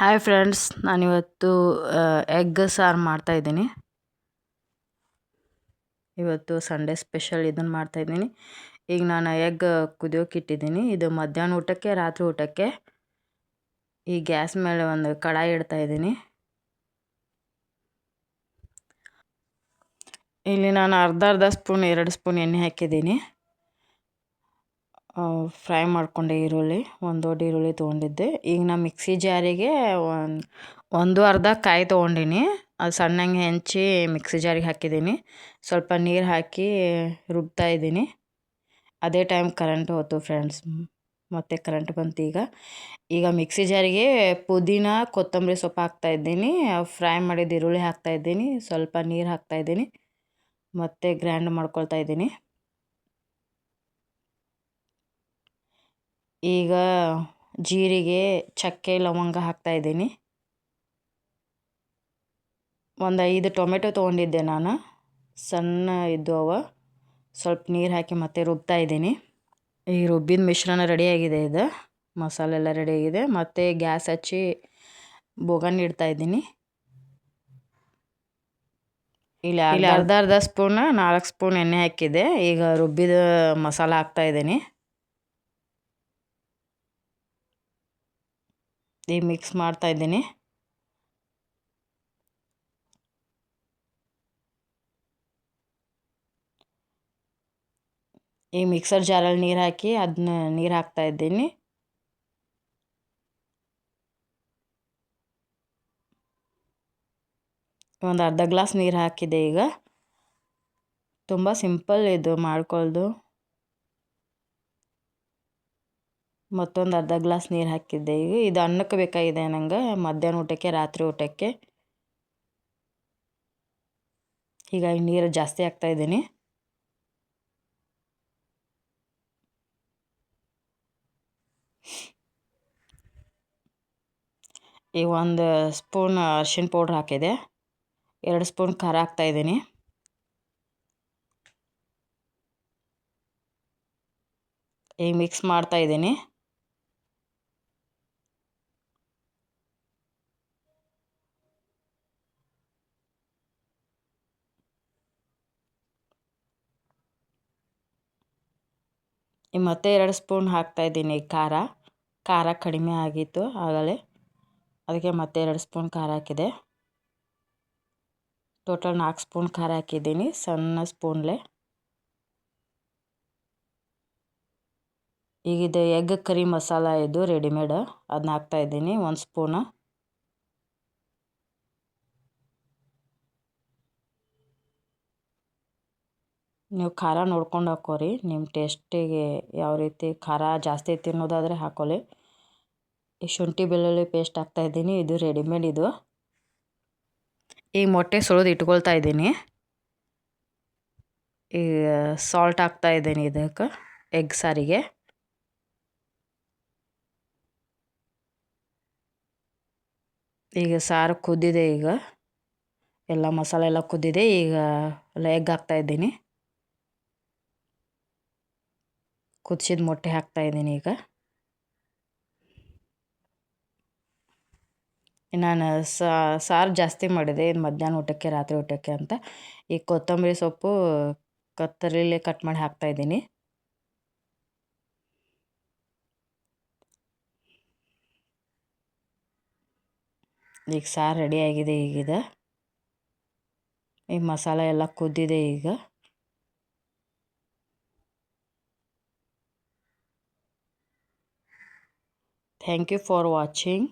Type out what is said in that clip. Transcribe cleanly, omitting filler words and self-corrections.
Hi friends, ನಾನಿವತ್ತು egg ಸಾರು ಮಾಡ್ತಾಯಿದ್ದೀನಿ. ಇವತ್ತು ಸಂಡೇ ಸ್ಪೆಷಲ್ ಇದನ್ನು ಮಾಡ್ತಾಯಿದ್ದೀನಿ. ಈಗ ನಾನು ಎಗ್ ಕುದಿಯೋಕೆ ಇಟ್ಟಿದ್ದೀನಿ. ಇದು ಮಧ್ಯಾಹ್ನ ಊಟಕ್ಕೆ, ರಾತ್ರಿ ಊಟಕ್ಕೆ. ಈ ಗ್ಯಾಸ್ ಮೇಲೆ ಒಂದು ಕಡಾಯಿ ಇಡ್ತಾಯಿದ್ದೀನಿ. ಇಲ್ಲಿ ನಾನು ಅರ್ಧ ಸ್ಪೂನ್ 2 ಸ್ಪೂನ್ ಎಣ್ಣೆ ಹಾಕಿದ್ದೀನಿ. ಫ್ರೈ ಮಾಡಿಕೊಂಡೆ ಈರುಳ್ಳಿ, ಒಂದು ದೊಡ್ಡ ಈರುಳ್ಳಿ ತೊಗೊಂಡಿದ್ದೆ. ಈಗ ನಾನು ಮಿಕ್ಸಿ ಜಾರಿಗೆ ಒಂದು ಅರ್ಧ ಕಾಯಿ ತೊಗೊಂಡಿನಿ. ಅದು ಸಣ್ಣಗೆ ಹೆಂಚಿ ಮಿಕ್ಸಿ ಜಾರಿಗೆ ಹಾಕಿದ್ದೀನಿ. ಸ್ವಲ್ಪ ನೀರು ಹಾಕಿ ರುಬ್ತಾ ಇದ್ದೀನಿ. ಅದೇ ಟೈಮ್ ಕರೆಂಟ್ ಹೋಯ್ತು ಫ್ರೆಂಡ್ಸ್. ಮತ್ತೆ ಕರೆಂಟ್ ಬಂತು. ಈಗ ಮಿಕ್ಸಿ ಜಾರಿಗೆ ಪುದೀನ, ಕೊತ್ತಂಬರಿ ಸೊಪ್ಪು ಹಾಕ್ತಾಯಿದ್ದೀನಿ. ಫ್ರೈ ಮಾಡಿದ ಈರುಳ್ಳಿ ಹಾಕ್ತಾಯಿದ್ದೀನಿ. ಸ್ವಲ್ಪ ನೀರು ಹಾಕ್ತಾಯಿದ್ದೀನಿ. ಮತ್ತು ಗ್ರೈಂಡ್ ಮಾಡ್ಕೊಳ್ತಾ ಇದ್ದೀನಿ. ಈಗ ಜೀರಿಗೆ, ಚಕ್ಕೆ, ಲವಂಗ ಹಾಕ್ತಾಯಿದ್ದೀನಿ. ಒಂದು 5 ಟೊಮೆಟೊ ತೊಗೊಂಡಿದ್ದೆ ನಾನು, ಸಣ್ಣ ಇದ್ದವು. ಸ್ವಲ್ಪ ನೀರು ಹಾಕಿ ಮತ್ತೆ ರುಬ್ತಾ ಇದ್ದೀನಿ. ಈ ರುಬ್ಬಿದ ಮಿಶ್ರಣ ರೆಡಿಯಾಗಿದೆ. ಇದು ಮಸಾಲೆ ಎಲ್ಲ ರೆಡಿಯಾಗಿದೆ. ಮತ್ತು ಗ್ಯಾಸ್ ಹಚ್ಚಿ ಬೋಗಣಿ ಇಡ್ತಾಯಿದ್ದೀನಿ. ಇಲ್ಲಿ ಅರ್ಧ ಸ್ಪೂನ್ 4 ಸ್ಪೂನ್ ಎಣ್ಣೆ ಹಾಕಿದ್ದೆ. ಈಗ ರುಬ್ಬಿದ ಮಸಾಲ ಹಾಕ್ತಾಯಿದ್ದೀನಿ. ಈಗ ಮಿಕ್ಸ್ ಮಾಡ್ತಾಯಿದ್ದೀನಿ. ಈ ಮಿಕ್ಸರ್ ಜಾರಲ್ಲಿ ನೀರು ಹಾಕಿ ಅದನ್ನ ನೀರು ಹಾಕ್ತಾಯಿದ್ದೀನಿ. ಒಂದು ಅರ್ಧ ಗ್ಲಾಸ್ ನೀರು ಹಾಕಿದೆ. ಈಗ ತುಂಬ ಸಿಂಪಲ್ ಇದು ಮಾಡ್ಕೊಳ್ಳೋದು. ಮತ್ತೊಂದು ಅರ್ಧ ಗ್ಲಾಸ್ ನೀರು ಹಾಕಿದ್ದೆ. ಈಗ ಇದು ಅನ್ನಕ್ಕೆ ಬೇಕಾಗಿದೆ ನಂಗೆ, ಮಧ್ಯಾಹ್ನ ಊಟಕ್ಕೆ, ರಾತ್ರಿ ಊಟಕ್ಕೆ. ಹೀಗಾಗಿ ನೀರು ಜಾಸ್ತಿ ಹಾಕ್ತಾಯಿದ್ದೀನಿ. ಈಗ 1 ಸ್ಪೂನ್ ಅರಿಶಿನ ಪೌಡ್ರ್ ಹಾಕಿದೆ. 2 ಸ್ಪೂನ್ ಖಾರ ಹಾಕ್ತಾಯಿದ್ದೀನಿ. ಈಗ ಮಿಕ್ಸ್ ಮಾಡ್ತಾಯಿದ್ದೀನಿ. ಮತ್ತೆ 2 ಸ್ಪೂನ್ ಹಾಕ್ತಾಯಿದ್ದೀನಿ ಖಾರ ಕಡಿಮೆ ಆಗಿತ್ತು ಆಗಲೇ, ಅದಕ್ಕೆ ಮತ್ತೆ 2 ಸ್ಪೂನ್ ಖಾರ ಹಾಕಿದೆ. ಟೋಟಲ್ 4 ಸ್ಪೂನ್ ಖಾರ ಹಾಕಿದ್ದೀನಿ, ಸಣ್ಣ ಸ್ಪೂನ್ಲೆ. ಈಗ ಇದು ಎಗ್ ಕರಿ ಮಸಾಲ, ಇದು ರೆಡಿಮೇಡ್, ಅದನ್ನ ಹಾಕ್ತಾಯಿದ್ದೀನಿ 1 ಸ್ಪೂನು. ನೀವು ಖಾರ ನೋಡ್ಕೊಂಡು ಹಾಕೋರಿ, ನಿಮ್ಮ ಟೇಸ್ಟಿಗೆ ಯಾವ ರೀತಿ ಖಾರ ಜಾಸ್ತಿ ತಿನ್ನೋದಾದರೆ ಹಾಕೊಳ್ಳಿ. ಈ ಶುಂಠಿ ಬೆಳ್ಳುಳ್ಳಿ ಪೇಸ್ಟ್ ಹಾಕ್ತಾಯಿದ್ದೀನಿ. ಇದು ರೆಡಿಮೇಡ್ ಇದು. ಈ ಮೊಟ್ಟೆ ಸುಳಿದು ಇಟ್ಕೊಳ್ತಾ ಇದ್ದೀನಿ. ಈಗ ಸಾಲ್ಟ್ ಹಾಕ್ತಾಯಿದ್ದೀನಿ ಇದಕ್ಕೆ, ಎಗ್ ಸಾರಿಗೆ. ಈಗ ಸಾರು ಕುದ್ದಿದೆ. ಈಗ ಎಲ್ಲ ಮಸಾಲೆ ಎಲ್ಲ ಕುದ್ದಿದೆ. ಈಗ ಎಗ್ ಹಾಕ್ತಾಯಿದ್ದೀನಿ. ಕುದಿಸಿದ ಮೊಟ್ಟೆ ಹಾಕ್ತಾಯಿದ್ದೀನಿ. ಈಗ ನಾನು ಸಾರು ಜಾಸ್ತಿ ಮಾಡಿದೆ, ಇದು ಮಧ್ಯಾಹ್ನ ಊಟಕ್ಕೆ, ರಾತ್ರಿ ಊಟಕ್ಕೆ ಅಂತ. ಈ ಕೊತ್ತಂಬರಿ ಸೊಪ್ಪು ಕತ್ತರಿಲೆ ಕಟ್ ಮಾಡಿ ಹಾಕ್ತಾಯಿದ್ದೀನಿ. ಈಗ ಸಾರು ರೆಡಿಯಾಗಿದೆ. ಈಗ ಮಸಾಲೆ ಎಲ್ಲ ಕುದ್ದಿದೆ. ಈಗ ಥ್ಯಾಂಕ್ ಯು ಫಾರ್ ವಾಚಿಂಗ್.